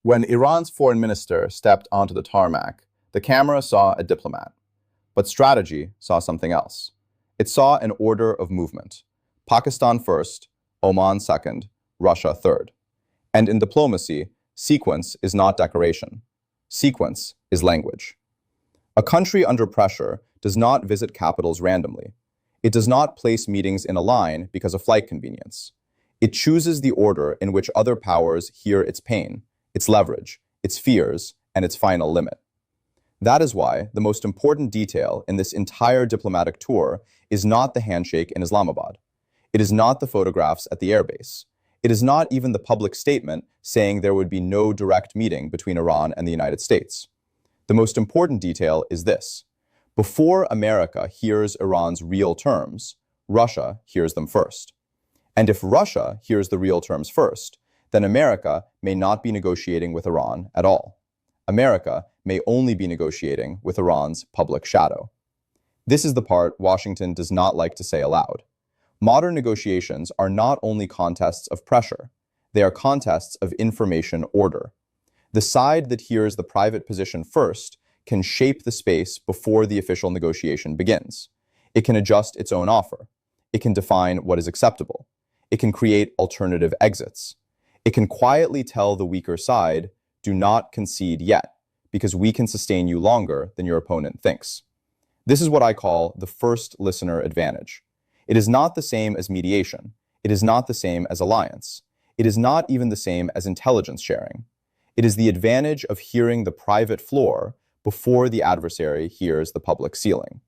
When Iran's foreign minister stepped onto the tarmac, the camera saw a diplomat. But strategy saw something else. It saw an order of movement. Pakistan first, Oman second, Russia third. And in diplomacy, sequence is not decoration. Sequence is language. A country under pressure does not visit capitals randomly. It does not place meetings in a line because of flight convenience. It chooses the order in which other powers hear its pain, its leverage, its fears, and its final limit. That is why the most important detail in this entire diplomatic tour is not the handshake in Islamabad. It is not the photographs at the airbase. It is not even the public statement saying there would be no direct meeting between Iran and the United States. The most important detail is this. Before America hears Iran's real terms, Russia hears them first. And if Russia hears the real terms first, then America may not be negotiating with Iran at all. America may only be negotiating with Iran's public shadow. This is the part Washington does not like to say aloud. Modern negotiations are not only contests of pressure, they are contests of information order. The side that hears the private position first can shape the space before the official negotiation begins. It can adjust its own offer. It can define what is acceptable. It can create alternative exits. It can quietly tell the weaker side, do not concede yet, because we can sustain you longer than your opponent thinks. This is what I call the first listener advantage. It is not the same as mediation. It is not the same as alliance. It is not even the same as intelligence sharing. It is the advantage of hearing the private floor before the adversary hears the public ceiling.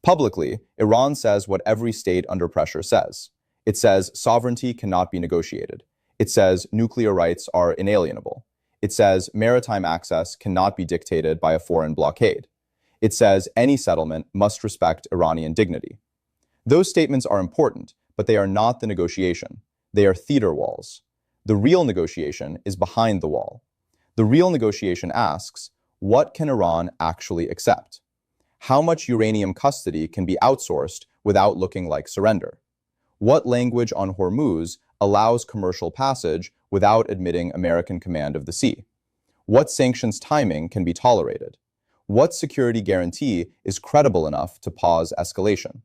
Publicly, Iran says what every state under pressure says. It says sovereignty cannot be negotiated. It says nuclear rights are inalienable. It says maritime access cannot be dictated by a foreign blockade. It says any settlement must respect Iranian dignity. Those statements are important, but they are not the negotiation. They are theater walls. The real negotiation is behind the wall. The real negotiation asks, what can Iran actually accept? How much uranium custody can be outsourced without looking like surrender? What language on Hormuz allows commercial passage without admitting American command of the sea? What sanctions timing can be tolerated? What security guarantee is credible enough to pause escalation?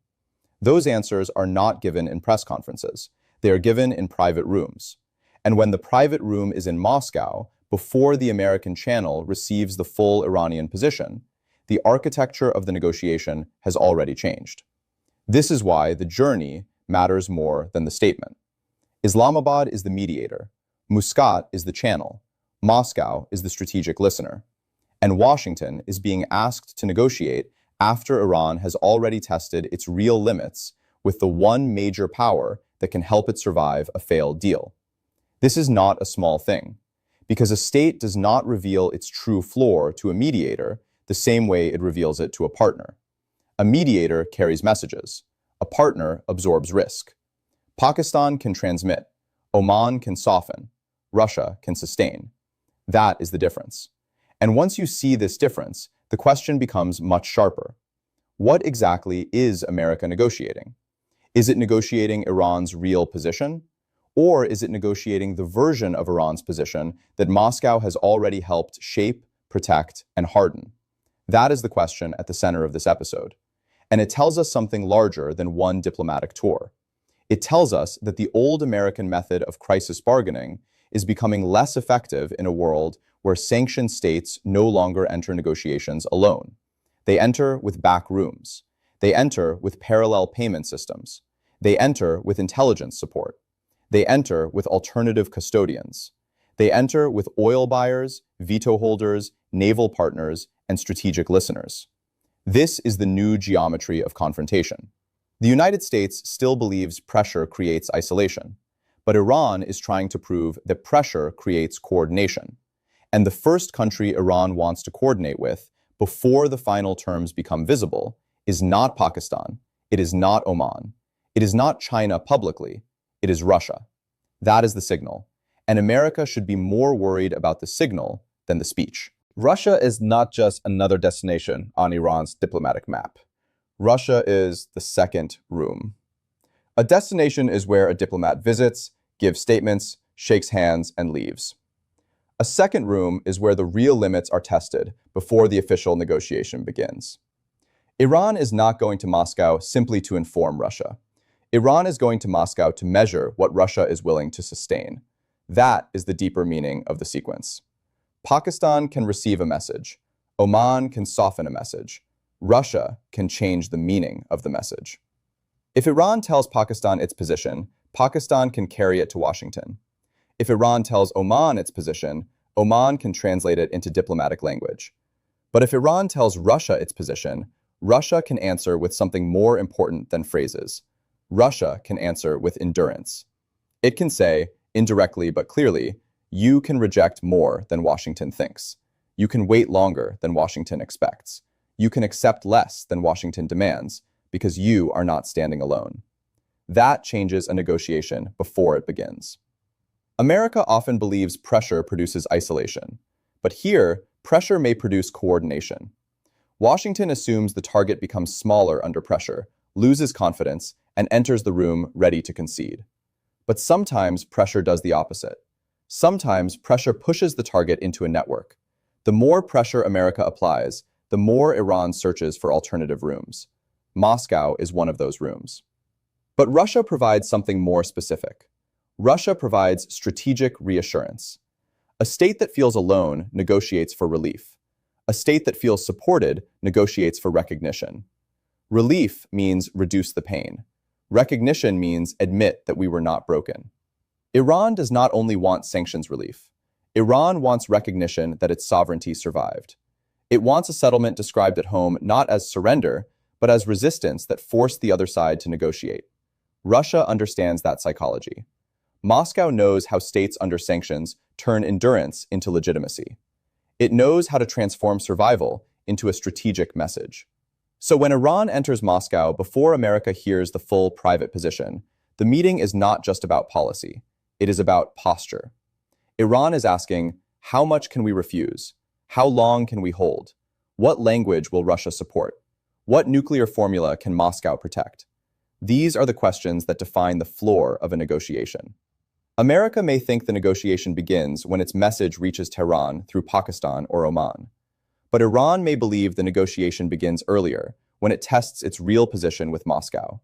Those answers are not given in press conferences. They are given in private rooms. And when the private room is in Moscow, before the American channel receives the full Iranian position, the architecture of the negotiation has already changed. This is why the journey matters more than the statement. Islamabad is the mediator, Muscat is the channel, Moscow is the strategic listener, and Washington is being asked to negotiate after Iran has already tested its real limits with the one major power that can help it survive a failed deal. This is not a small thing, because a state does not reveal its true floor to a mediator the same way it reveals it to a partner. A mediator carries messages. A partner absorbs risk. Pakistan can transmit. Oman can soften. Russia can sustain. That is the difference. And once you see this difference, the question becomes much sharper. What exactly is America negotiating? Is it negotiating Iran's real position? Or is it negotiating the version of Iran's position that Moscow has already helped shape, protect, and harden? That is the question at the center of this episode. And it tells us something larger than one diplomatic tour. It tells us that the old American method of crisis bargaining is becoming less effective in a world where sanctioned states no longer enter negotiations alone. They enter with back rooms. They enter with parallel payment systems. They enter with intelligence support. They enter with alternative custodians. They enter with oil buyers, veto holders, naval partners, and strategic listeners. This is the new geometry of confrontation. The United States still believes pressure creates isolation, but Iran is trying to prove that pressure creates coordination. And the first country Iran wants to coordinate with, before the final terms become visible, is not Pakistan, it is not Oman, it is not China publicly, it is Russia. That is the signal, and America should be more worried about the signal than the speech. Russia is not just another destination on Iran's diplomatic map. Russia is the second room. A destination is where a diplomat visits, gives statements, shakes hands, and leaves. A second room is where the real limits are tested before the official negotiation begins. Iran is not going to Moscow simply to inform Russia. Iran is going to Moscow to measure what Russia is willing to sustain. That is the deeper meaning of the sequence. Pakistan can receive a message. Oman can soften a message. Russia can change the meaning of the message. If Iran tells Pakistan its position, Pakistan can carry it to Washington. If Iran tells Oman its position, Oman can translate it into diplomatic language. But if Iran tells Russia its position, Russia can answer with something more important than phrases. Russia can answer with endurance. It can say, indirectly but clearly, you can reject more than Washington thinks. You can wait longer than Washington expects. You can accept less than Washington demands because you are not standing alone. That changes a negotiation before it begins. America often believes pressure produces isolation, but here, pressure may produce coordination. Washington assumes the target becomes smaller under pressure, loses confidence, and enters the room ready to concede. But sometimes pressure does the opposite. Sometimes pressure pushes the target into a network. The more pressure America applies, the more Iran searches for alternative rooms. Moscow is one of those rooms. But Russia provides something more specific. Russia provides strategic reassurance. A state that feels alone negotiates for relief. A state that feels supported negotiates for recognition. Relief means reduce the pain. Recognition means admit that we were not broken. Iran does not only want sanctions relief. Iran wants recognition that its sovereignty survived. It wants a settlement described at home not as surrender, but as resistance that forced the other side to negotiate. Russia understands that psychology. Moscow knows how states under sanctions turn endurance into legitimacy. It knows how to transform survival into a strategic message. So when Iran enters Moscow before America hears the full private position, the meeting is not just about policy. It is about posture. Iran is asking, how much can we refuse? How long can we hold? What language will Russia support? What nuclear formula can Moscow protect? These are the questions that define the floor of a negotiation. America may think the negotiation begins when its message reaches Tehran through Pakistan or Oman. But Iran may believe the negotiation begins earlier, when it tests its real position with Moscow.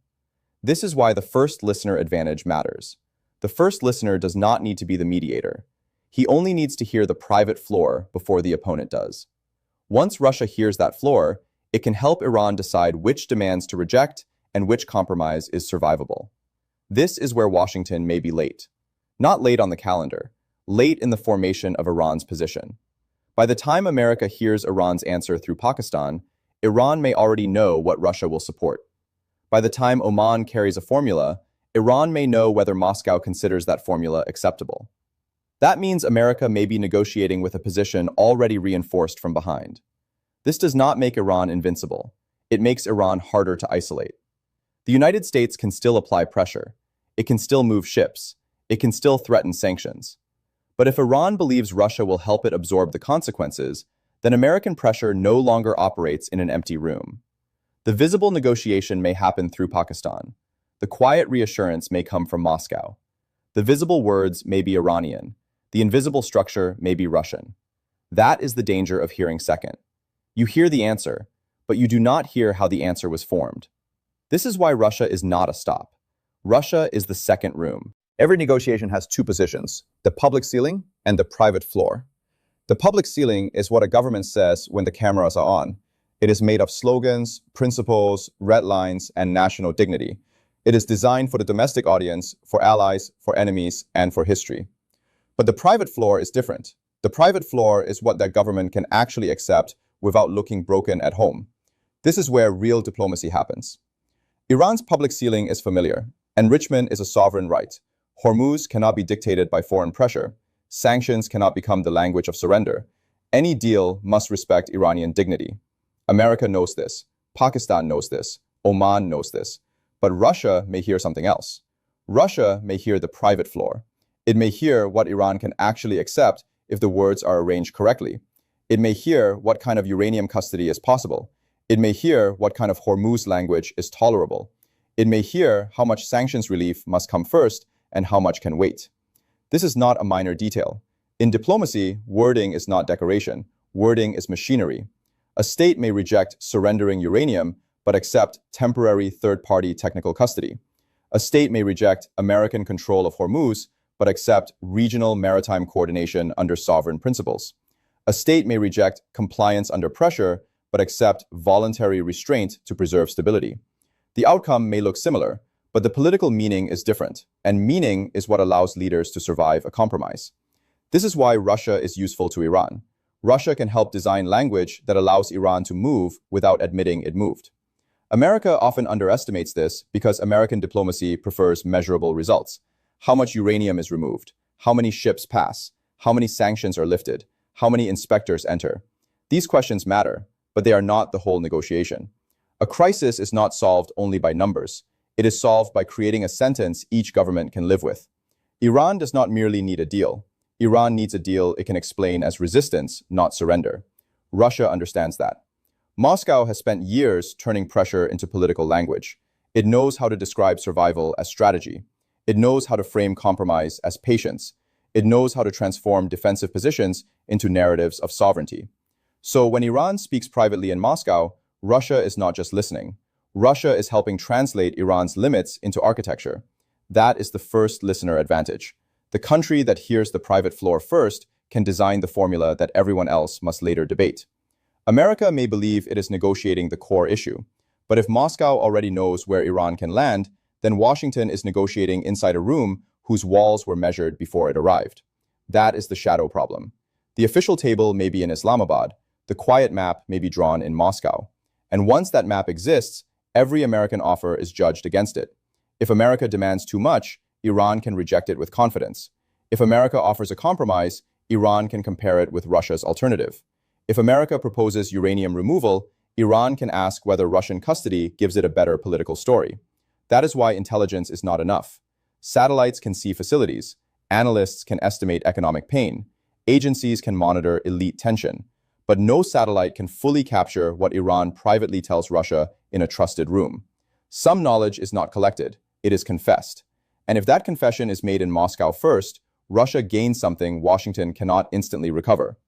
This is why the first listener advantage matters. The first listener does not need to be the mediator. He only needs to hear the private floor before the opponent does. Once Russia hears that floor, it can help Iran decide which demands to reject and which compromise is survivable. This is where Washington may be late. Not late on the calendar, late in the formation of Iran's position. By the time America hears Iran's answer through Pakistan, Iran may already know what Russia will support. By the time Oman carries a formula, Iran may know whether Moscow considers that formula acceptable. That means America may be negotiating with a position already reinforced from behind. This does not make Iran invincible. It makes Iran harder to isolate. The United States can still apply pressure. It can still move ships. It can still threaten sanctions. But if Iran believes Russia will help it absorb the consequences, then American pressure no longer operates in an empty room. The visible negotiation may happen through Pakistan. The quiet reassurance may come from Moscow. The visible words may be Iranian. The invisible structure may be Russian. That is the danger of hearing second. You hear the answer, but you do not hear how the answer was formed. This is why Russia is not a stop. Russia is the second room. Every negotiation has two positions, the public ceiling and the private floor. The public ceiling is what a government says when the cameras are on. It is made of slogans, principles, red lines, and national dignity. It is designed for the domestic audience, for allies, for enemies, and for history. But the private floor is different. The private floor is what that government can actually accept without looking broken at home. This is where real diplomacy happens. Iran's public ceiling is familiar. Enrichment is a sovereign right. Hormuz cannot be dictated by foreign pressure. Sanctions cannot become the language of surrender. Any deal must respect Iranian dignity. America knows this. Pakistan knows this. Oman knows this. But Russia may hear something else. Russia may hear the private floor. It may hear what Iran can actually accept if the words are arranged correctly. It may hear what kind of uranium custody is possible. It may hear what kind of Hormuz language is tolerable. It may hear how much sanctions relief must come first and how much can wait. This is not a minor detail. In diplomacy, wording is not decoration. Wording is machinery. A state may reject surrendering uranium, but accept temporary third-party technical custody. A state may reject American control of Hormuz, but accept regional maritime coordination under sovereign principles. A state may reject compliance under pressure, but accept voluntary restraint to preserve stability. The outcome may look similar, but the political meaning is different, and meaning is what allows leaders to survive a compromise. This is why Russia is useful to Iran. Russia can help design language that allows Iran to move without admitting it moved. America often underestimates this because American diplomacy prefers measurable results. How much uranium is removed? How many ships pass? How many sanctions are lifted? How many inspectors enter? These questions matter, but they are not the whole negotiation. A crisis is not solved only by numbers. It is solved by creating a sentence each government can live with. Iran does not merely need a deal. Iran needs a deal it can explain as resistance, not surrender. Russia understands that. Moscow has spent years turning pressure into political language. It knows how to describe survival as strategy. It knows how to frame compromise as patience. It knows how to transform defensive positions into narratives of sovereignty. So when Iran speaks privately in Moscow, Russia is not just listening. Russia is helping translate Iran's limits into architecture. That is the first listener advantage. The country that hears the private floor first can design the formula that everyone else must later debate. America may believe it is negotiating the core issue, but if Moscow already knows where Iran can land, then Washington is negotiating inside a room whose walls were measured before it arrived. That is the shadow problem. The official table may be in Islamabad. The quiet map may be drawn in Moscow. And once that map exists, every American offer is judged against it. If America demands too much, Iran can reject it with confidence. If America offers a compromise, Iran can compare it with Russia's alternative. If America proposes uranium removal, Iran can ask whether Russian custody gives it a better political story. That is why intelligence is not enough. Satellites can see facilities. Analysts can estimate economic pain. Agencies can monitor elite tension. But no satellite can fully capture what Iran privately tells Russia in a trusted room. Some knowledge is not collected. It is confessed. And if that confession is made in Moscow first, Russia gains something Washington cannot instantly recover.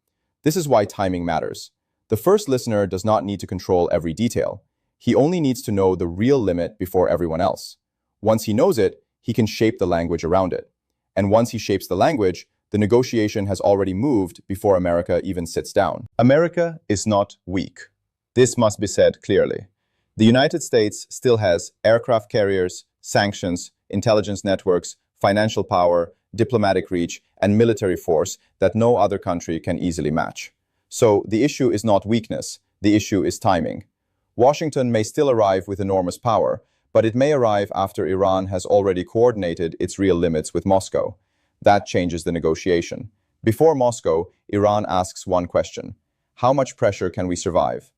This is why timing matters. The first listener does not need to control every detail. He only needs to know the real limit before everyone else. Once he knows it, he can shape the language around it. And once he shapes the language, the negotiation has already moved before America even sits down. America is not weak. This must be said clearly. The United States still has aircraft carriers, sanctions, intelligence networks, financial power, diplomatic reach, and military force that no other country can easily match. So the issue is not weakness, the issue is timing. Washington may still arrive with enormous power, but it may arrive after Iran has already coordinated its real limits with Moscow. That changes the negotiation. Before Moscow, Iran asks one question: how much pressure can we survive?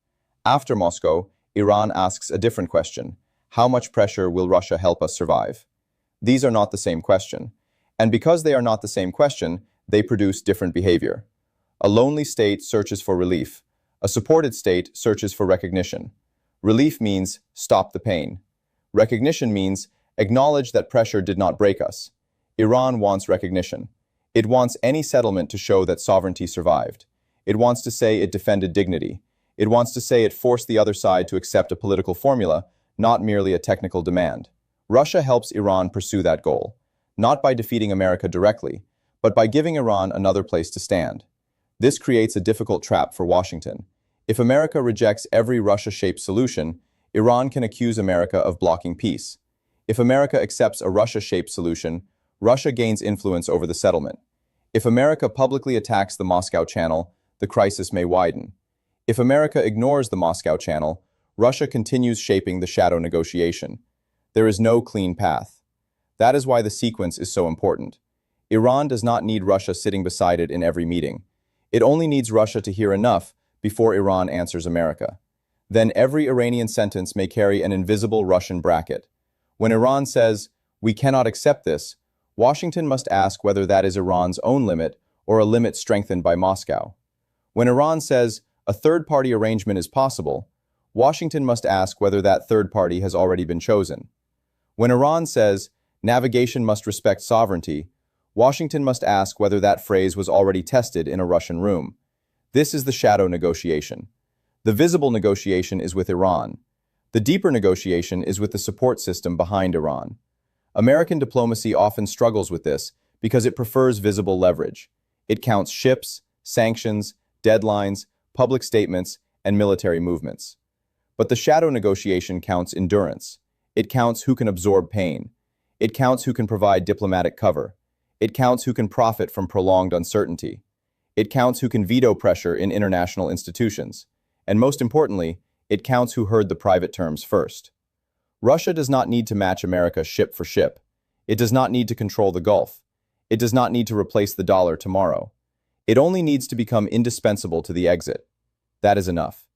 After Moscow, Iran asks a different question: how much pressure will Russia help us survive? These are not the same question. And because they are not the same question, they produce different behavior. A lonely state searches for relief. A supported state searches for recognition. Relief means stop the pain. Recognition means acknowledge that pressure did not break us. Iran wants recognition. It wants any settlement to show that sovereignty survived. It wants to say it defended dignity. It wants to say it forced the other side to accept a political formula, not merely a technical demand. Russia helps Iran pursue that goal, not by defeating America directly, but by giving Iran another place to stand. This creates a difficult trap for Washington. If America rejects every Russia-shaped solution, Iran can accuse America of blocking peace. If America accepts a Russia-shaped solution, Russia gains influence over the settlement. If America publicly attacks the Moscow Channel, the crisis may widen. If America ignores the Moscow Channel, Russia continues shaping the shadow negotiation. There is no clean path. That is why the sequence is so important. Iran does not need Russia sitting beside it in every meeting. It only needs Russia to hear enough before Iran answers America. Then every Iranian sentence may carry an invisible Russian bracket. When Iran says, "We cannot accept this," Washington must ask whether that is Iran's own limit or a limit strengthened by Moscow. When Iran says, "A third-party arrangement is possible," Washington must ask whether that third party has already been chosen. When Iran says, "Navigation must respect sovereignty," Washington must ask whether that phrase was already tested in a Russian room. This is the shadow negotiation. The visible negotiation is with Iran. The deeper negotiation is with the support system behind Iran. American diplomacy often struggles with this because it prefers visible leverage. It counts ships, sanctions, deadlines, public statements, and military movements. But the shadow negotiation counts endurance. It counts who can absorb pain. It counts who can provide diplomatic cover. It counts who can profit from prolonged uncertainty. It counts who can veto pressure in international institutions. And most importantly, it counts who heard the private terms first. Russia does not need to match America ship for ship. It does not need to control the Gulf. It does not need to replace the dollar tomorrow. It only needs to become indispensable to the exit. That is enough.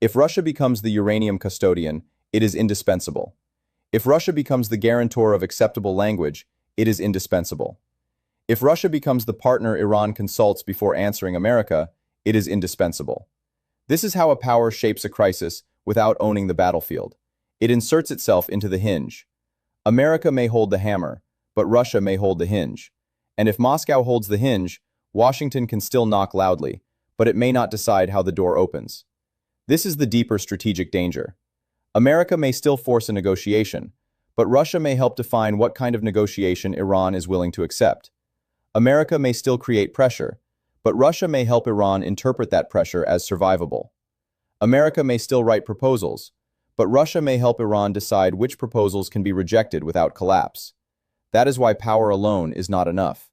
If Russia becomes the uranium custodian, it is indispensable. If Russia becomes the guarantor of acceptable language, it is indispensable. If Russia becomes the partner Iran consults before answering America, it is indispensable. This is how a power shapes a crisis without owning the battlefield. It inserts itself into the hinge. America may hold the hammer, but Russia may hold the hinge. And if Moscow holds the hinge, Washington can still knock loudly, but it may not decide how the door opens. This is the deeper strategic danger. America may still force a negotiation, but Russia may help define what kind of negotiation Iran is willing to accept. America may still create pressure, but Russia may help Iran interpret that pressure as survivable. America may still write proposals, but Russia may help Iran decide which proposals can be rejected without collapse. That is why power alone is not enough.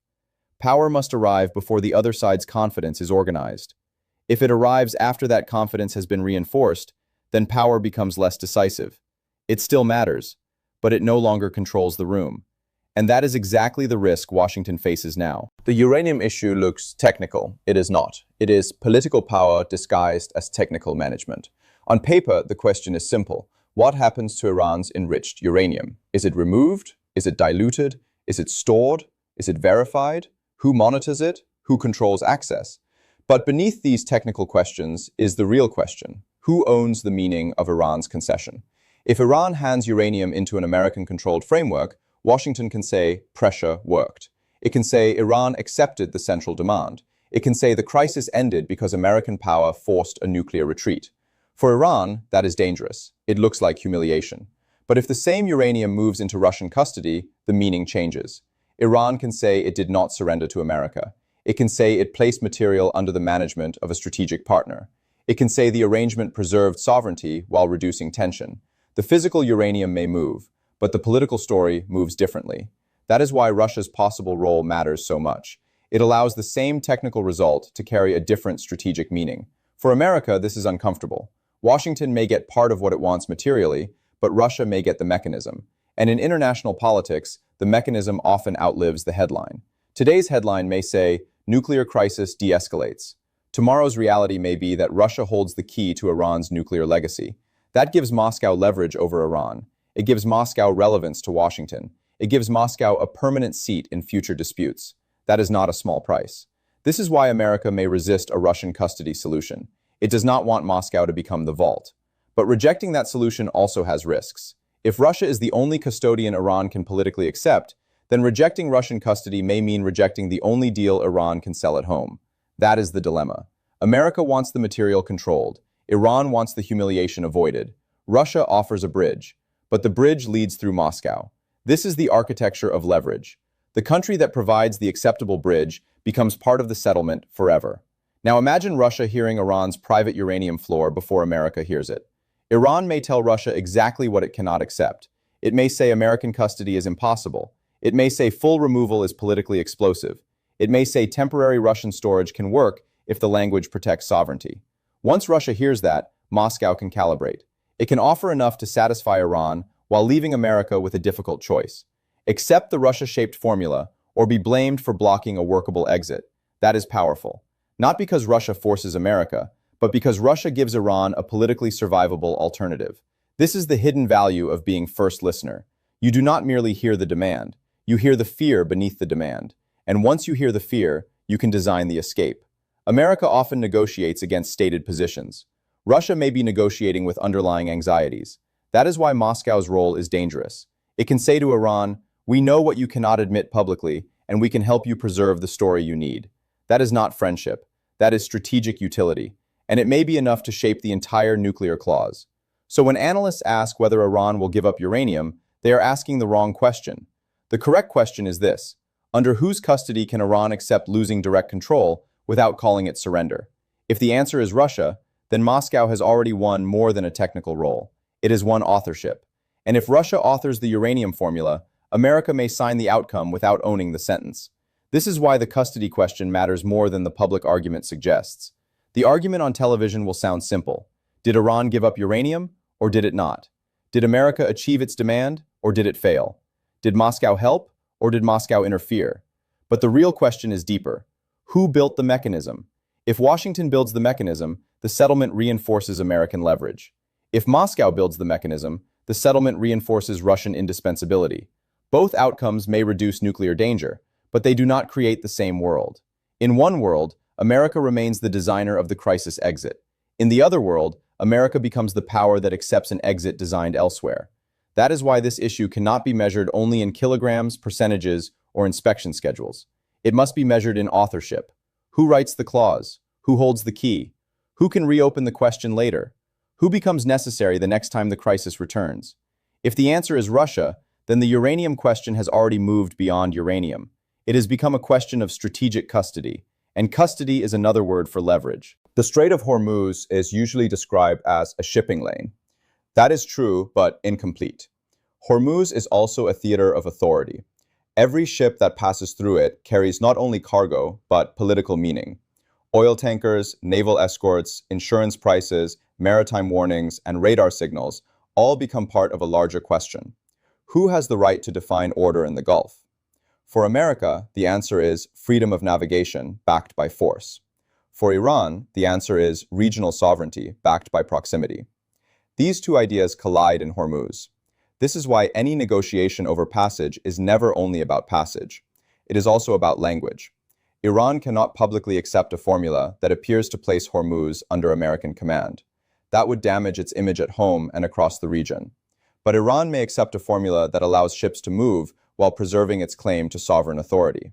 Power must arrive before the other side's confidence is organized. If it arrives after that confidence has been reinforced, then power becomes less decisive. It still matters, but it no longer controls the room. And that is exactly the risk Washington faces now. The uranium issue looks technical. It is not. It is political power disguised as technical management. On paper, the question is simple. What happens to Iran's enriched uranium? Is it removed? Is it diluted? Is it stored? Is it verified? Who monitors it? Who controls access? But beneath these technical questions is the real question. Who owns the meaning of Iran's concession? If Iran hands uranium into an American-controlled framework, Washington can say pressure worked. It can say Iran accepted the central demand. It can say the crisis ended because American power forced a nuclear retreat. For Iran, that is dangerous. It looks like humiliation. But if the same uranium moves into Russian custody, the meaning changes. Iran can say it did not surrender to America. It can say it placed material under the management of a strategic partner. It can say the arrangement preserved sovereignty while reducing tension. The physical uranium may move, but the political story moves differently. That is why Russia's possible role matters so much. It allows the same technical result to carry a different strategic meaning. For America, this is uncomfortable. Washington may get part of what it wants materially, but Russia may get the mechanism. And in international politics, the mechanism often outlives the headline. Today's headline may say, nuclear crisis de-escalates. Tomorrow's reality may be that Russia holds the key to Iran's nuclear legacy. That gives Moscow leverage over Iran. It gives Moscow relevance to Washington. It gives Moscow a permanent seat in future disputes. That is not a small price. This is why America may resist a Russian custody solution. It does not want Moscow to become the vault. But rejecting that solution also has risks. If Russia is the only custodian Iran can politically accept, then rejecting Russian custody may mean rejecting the only deal Iran can sell at home. That is the dilemma. America wants the material controlled. Iran wants the humiliation avoided. Russia offers a bridge, but the bridge leads through Moscow. This is the architecture of leverage. The country that provides the acceptable bridge becomes part of the settlement forever. Now imagine Russia hearing Iran's private uranium floor before America hears it. Iran may tell Russia exactly what it cannot accept. It may say American custody is impossible. It may say full removal is politically explosive. It may say temporary Russian storage can work if the language protects sovereignty. Once Russia hears that, Moscow can calibrate. It can offer enough to satisfy Iran while leaving America with a difficult choice. Accept the Russia-shaped formula or be blamed for blocking a workable exit. That is powerful. Not because Russia forces America, but because Russia gives Iran a politically survivable alternative. This is the hidden value of being first listener. You do not merely hear the demand. You hear the fear beneath the demand. And once you hear the fear, you can design the escape. America often negotiates against stated positions. Russia may be negotiating with underlying anxieties. That is why Moscow's role is dangerous. It can say to Iran, we know what you cannot admit publicly, and we can help you preserve the story you need. That is not friendship. That is strategic utility, and it may be enough to shape the entire nuclear clause. So when analysts ask whether Iran will give up uranium, they are asking the wrong question. The correct question is this: under whose custody can Iran accept losing direct control without calling it surrender? If the answer is Russia, then Moscow has already won more than a technical role. It has won authorship. And if Russia authors the uranium formula, America may sign the outcome without owning the sentence. This is why the custody question matters more than the public argument suggests. The argument on television will sound simple. Did Iran give up uranium, or did it not? Did America achieve its demand, or did it fail? Did Moscow help, or did Moscow interfere? But the real question is deeper. Who built the mechanism? If Washington builds the mechanism, the settlement reinforces American leverage. If Moscow builds the mechanism, the settlement reinforces Russian indispensability. Both outcomes may reduce nuclear danger, but they do not create the same world. In one world, America remains the designer of the crisis exit. In the other world, America becomes the power that accepts an exit designed elsewhere. That is why this issue cannot be measured only in kilograms, percentages, or inspection schedules. It must be measured in authorship. Who writes the clause? Who holds the key? Who can reopen the question later? Who becomes necessary the next time the crisis returns? If the answer is Russia, then the uranium question has already moved beyond uranium. It has become a question of strategic custody, and custody is another word for leverage. The Strait of Hormuz is usually described as a shipping lane. That is true, but incomplete. Hormuz is also a theater of authority. Every ship that passes through it carries not only cargo, but political meaning. Oil tankers, naval escorts, insurance prices, maritime warnings, and radar signals all become part of a larger question. Who has the right to define order in the Gulf? For America, the answer is freedom of navigation backed by force. For Iran, the answer is regional sovereignty backed by proximity. These two ideas collide in Hormuz. This is why any negotiation over passage is never only about passage. It is also about language. Iran cannot publicly accept a formula that appears to place Hormuz under American command. That would damage its image at home and across the region. But Iran may accept a formula that allows ships to move while preserving its claim to sovereign authority.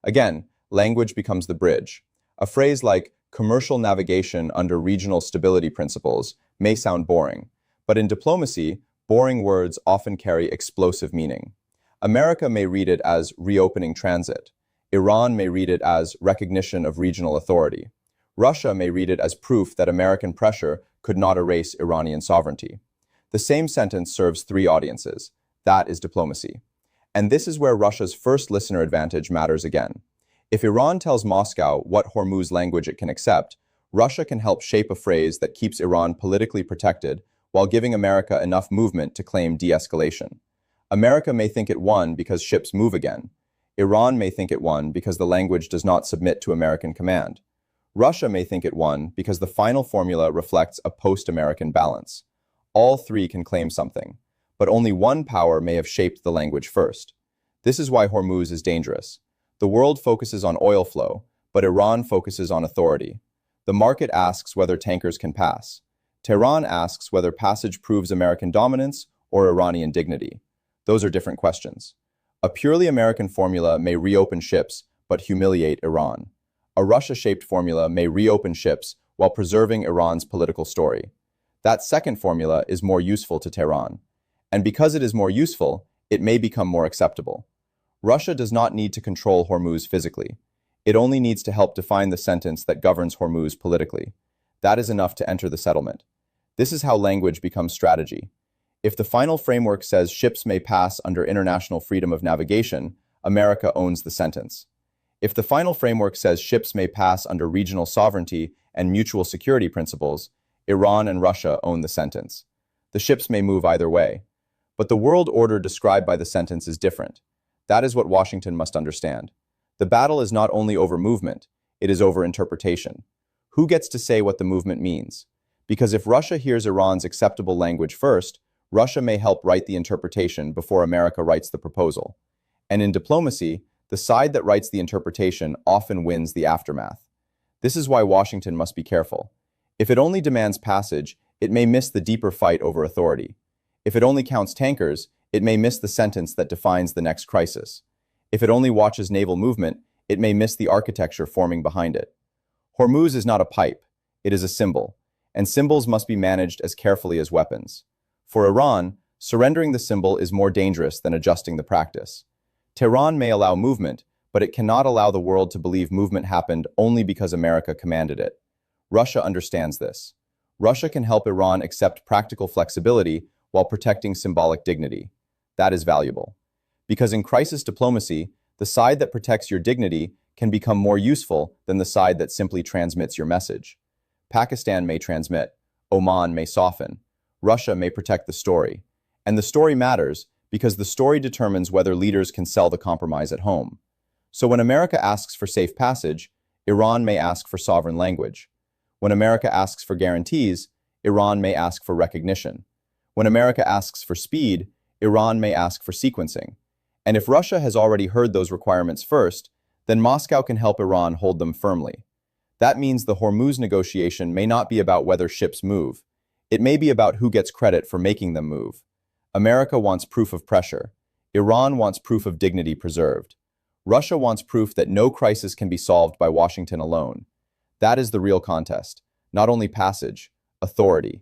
Again, language becomes the bridge. A phrase like commercial navigation under regional stability principles may sound boring, but in diplomacy, boring words often carry explosive meaning. America may read it as reopening transit. Iran may read it as recognition of regional authority. Russia may read it as proof that American pressure could not erase Iranian sovereignty. The same sentence serves three audiences. That is diplomacy. And this is where Russia's first listener advantage matters again. If Iran tells Moscow what Hormuz language it can accept, Russia can help shape a phrase that keeps Iran politically protected while giving America enough movement to claim de-escalation. America may think it won because ships move again. Iran may think it won because the language does not submit to American command. Russia may think it won because the final formula reflects a post-American balance. All three can claim something, but only one power may have shaped the language first. This is why Hormuz is dangerous. The world focuses on oil flow, but Iran focuses on authority. The market asks whether tankers can pass. Tehran asks whether passage proves American dominance or Iranian dignity. Those are different questions. A purely American formula may reopen ships, but humiliate Iran. A Russia-shaped formula may reopen ships while preserving Iran's political story. That second formula is more useful to Tehran. And because it is more useful, it may become more acceptable. Russia does not need to control Hormuz physically. It only needs to help define the sentence that governs Hormuz politically. That is enough to enter the settlement. This is how language becomes strategy. If the final framework says ships may pass under international freedom of navigation, America owns the sentence. If the final framework says ships may pass under regional sovereignty and mutual security principles, Iran and Russia own the sentence. The ships may move either way. But the world order described by the sentence is different. That is what Washington must understand. The battle is not only over movement, it is over interpretation. Who gets to say what the movement means? Because if Russia hears Iran's acceptable language first, Russia may help write the interpretation before America writes the proposal. And in diplomacy, the side that writes the interpretation often wins the aftermath. This is why Washington must be careful. If it only demands passage, it may miss the deeper fight over authority. If it only counts tankers, it may miss the sentence that defines the next crisis. If it only watches naval movement, it may miss the architecture forming behind it. Hormuz is not a pipe, it is a symbol, and symbols must be managed as carefully as weapons. For Iran, surrendering the symbol is more dangerous than adjusting the practice. Tehran may allow movement, but it cannot allow the world to believe movement happened only because America commanded it. Russia understands this. Russia can help Iran accept practical flexibility while protecting symbolic dignity. That is valuable. Because in crisis diplomacy, the side that protects your dignity can become more useful than the side that simply transmits your message. Pakistan may transmit, Oman may soften, Russia may protect the story. And the story matters because the story determines whether leaders can sell the compromise at home. So when America asks for safe passage, Iran may ask for sovereign language. When America asks for guarantees, Iran may ask for recognition. When America asks for speed, Iran may ask for sequencing. And if Russia has already heard those requirements first, then Moscow can help Iran hold them firmly. That means the Hormuz negotiation may not be about whether ships move. It may be about who gets credit for making them move. America wants proof of pressure. Iran wants proof of dignity preserved. Russia wants proof that no crisis can be solved by Washington alone. That is the real contest, not only passage, authority.